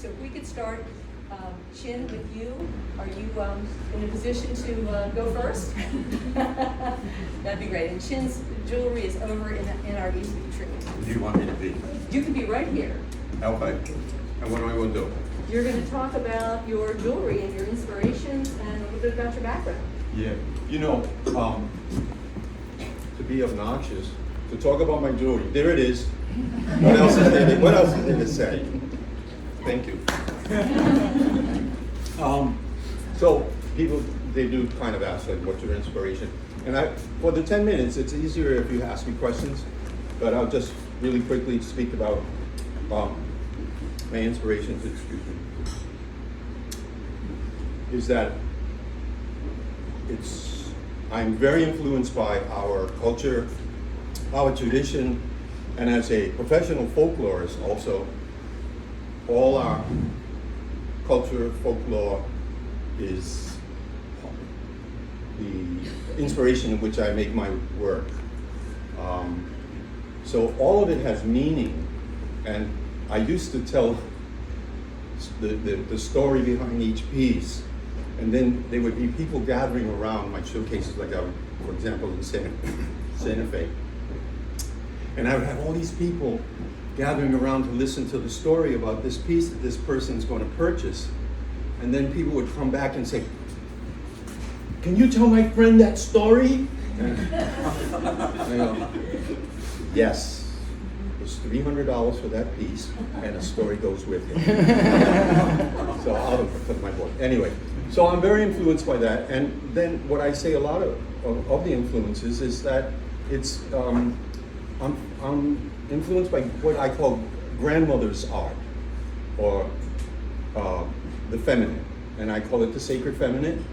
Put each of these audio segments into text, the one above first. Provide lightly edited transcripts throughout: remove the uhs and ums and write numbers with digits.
So if we could start, Tchin, with you. Are you in a position to go first? That'd be great. And Tchin's jewelry is over in our East vitrine. Where do you want me to be? You can be right here. Okay. And what am I going to do? You're going to talk about your jewelry and your inspirations and a little bit about your background. Yeah. You know, to be obnoxious, to talk about my jewelry. There it is. What else is there to say? Thank you. So people, they do kind of ask, like, what's your inspiration? And for the 10 minutes, it's easier if you ask me questions, but I'll just really quickly speak about my inspirations, is that I'm very influenced by our culture, our tradition, and as a professional folklorist also, all our culture, folklore is the inspiration in which I make my work. So all of it has meaning, and I used to tell the story behind each piece, and then there would be people gathering around my showcases, like for example in Santa Fe, and I would have all these people gathering around to listen to the story about this piece that this person's going to purchase. And then people would come back and say, "Can you tell my friend that story?" And I go, "Yes, it's $300 for that piece, and a story goes with it." So out of my book. Anyway, so I'm very influenced by that. And then what I say a lot of the influences is that it's, I'm influenced by what I call grandmother's art, or the feminine, and I call it the sacred feminine.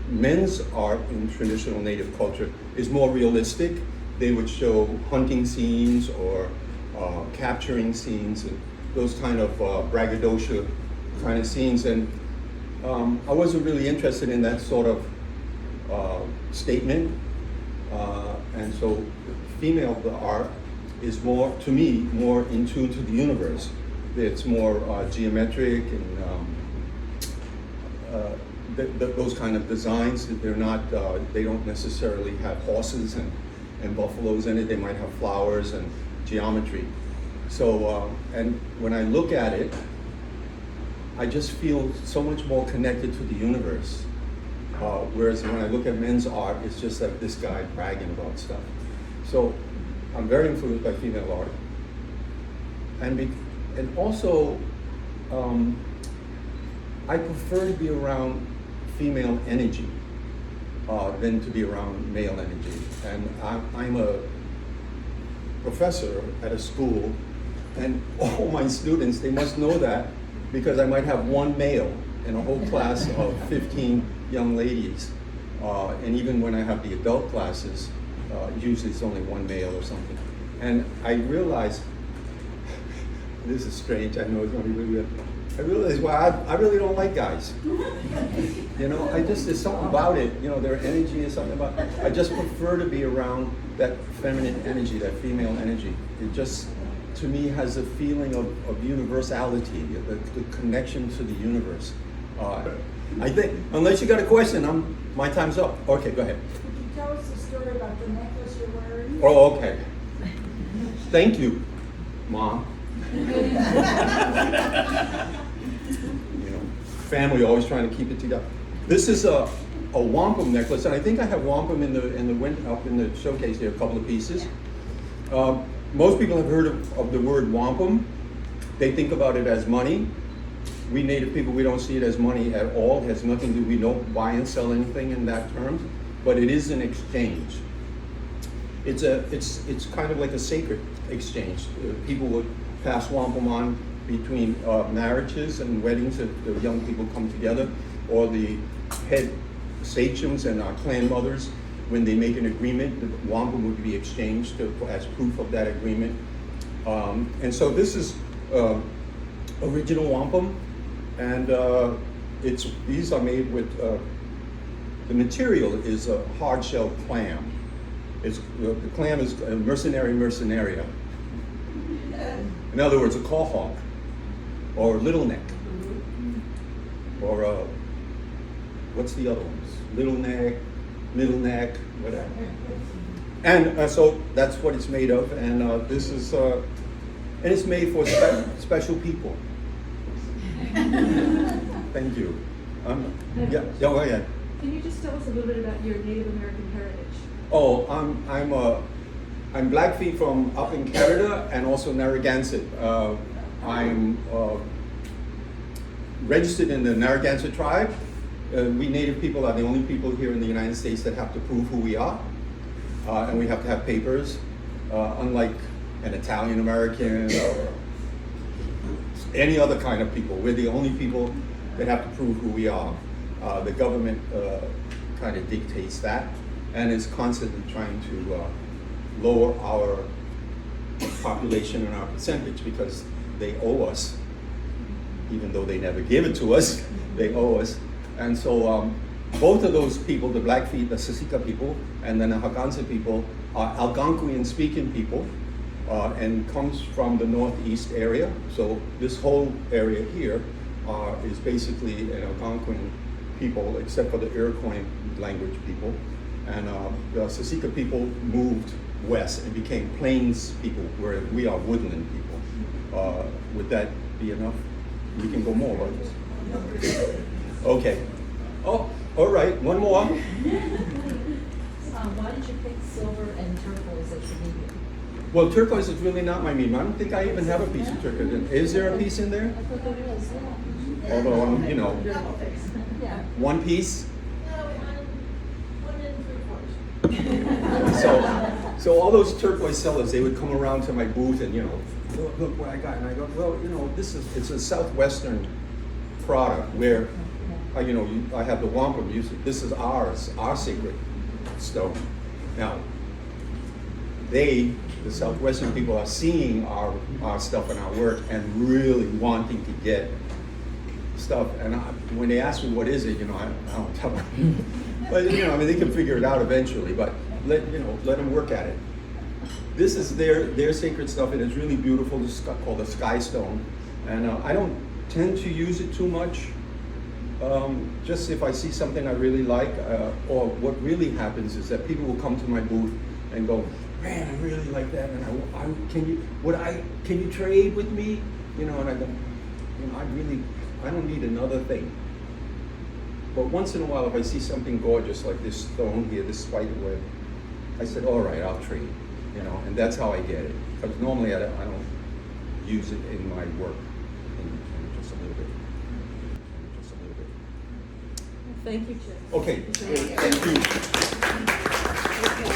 Men's art in traditional native culture is more realistic. They would show hunting scenes or capturing scenes, and those kind of braggadocio kind of scenes. And I wasn't really interested in that sort of statement. And so female art is more, to me, more in tune to the universe. It's more geometric and those kind of designs. They're not, they don't necessarily have horses and buffaloes in it. They might have flowers and geometry. So, and when I look at it, I just feel so much more connected to the universe. Whereas when I look at men's art, it's just like this guy bragging about stuff. So I'm very influenced by female art. And also, I prefer to be around female energy than to be around male energy. And I'm a professor at a school, and all my students, they must know that, because I might have one male in a whole class of 15 young ladies. And even when I have the adult classes, usually it's only one male or something. And I realized, this is strange, I know it's only really weird. I realized, well, I really don't like guys. You know, there's something about it, you know, their energy is something about it. I just prefer to be around that feminine energy, that female energy. It just, to me, has a feeling of universality, the connection to the universe. I think, unless you got a question, my time's up. Okay, go ahead. Could you tell us the story about the necklace you're wearing? Oh, okay. Thank you, Mom. You know, family always trying to keep it together. This is a wampum necklace, and I think I have wampum up in the showcase here, a couple of pieces. Most people have heard of the word wampum. They think about it as money. We Native people, we don't see it as money at all. It has nothing to do, we don't buy and sell anything in that terms, but it is an exchange. It's kind of like a sacred exchange. People would pass wampum on between marriages and weddings, if the young people come together, or the head sachems and our clan mothers, when they make an agreement, the wampum would be exchanged as proof of that agreement. And so this is original wampum, and these are made with, the material is a hard-shelled clam. The clam is a mercenaria. In other words, a quahog. or Little Neck, or what's the other ones? Little Neck, Middle Neck, whatever. And so that's what it's made of, and this is, and it's made for special people. Thank you. Yeah, go ahead. Can you just tell us a little bit about your Native American heritage? Oh, I'm Blackfeet from up in Canada and also Narragansett. I'm registered in the Narragansett tribe. We Native people are the only people here in the United States that have to prove who we are, and we have to have papers, unlike an Italian American or any other kind of people. We're the only people that have to prove who we are. The government kind of dictates that, and is constantly trying to lower our population and our percentage because they owe us, even though they never give it to us, they owe us. And so both of those people, the Blackfeet, the Siksika people, and then the Hagansa people, are Algonquian speaking people, and comes from the northeast area. So this whole area here is basically an Algonquian people, except for the Iroquois language people. And the Siksika people moved west and became plains people, where we are woodland people. Would that be enough? We can go more, right? Okay. Oh, all right, one more. Why did you pick silver and turquoise as your medium? Well, turquoise is really not my medium. I don't think I even have a piece of turquoise. Is there a piece in there? I thought there was, yeah. Although, you know, Yeah. one piece. No, one and 3/4. So all those turquoise sellers, they would come around to my booth and, you know, look what I got. And I go, well, you know, it's a Southwestern product where, you know, I have the wampum music. This is ours, our secret stone. Now, the Southwestern people, are seeing our stuff and our work and really wanting to get stuff. And when they ask me what is it, you know, I don't tell them. But you know, I mean, they can figure it out eventually. But let them work at it. This is their sacred stuff, and it's really beautiful. This is called the sky stone, and I don't tend to use it too much. Just if I see something I really like, or what really happens is that people will come to my booth and go, man, I really like that, and can you trade with me? You know, and I go, you know, I don't need another thing. But once in a while, if I see something gorgeous like this stone here, this spider web, I said, all right, I'll trade, you know, and that's how I get it. Because normally I don't use it in my work, in just a little bit. Just a little bit. Thank you, Jim. Okay, thank you. Okay.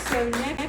So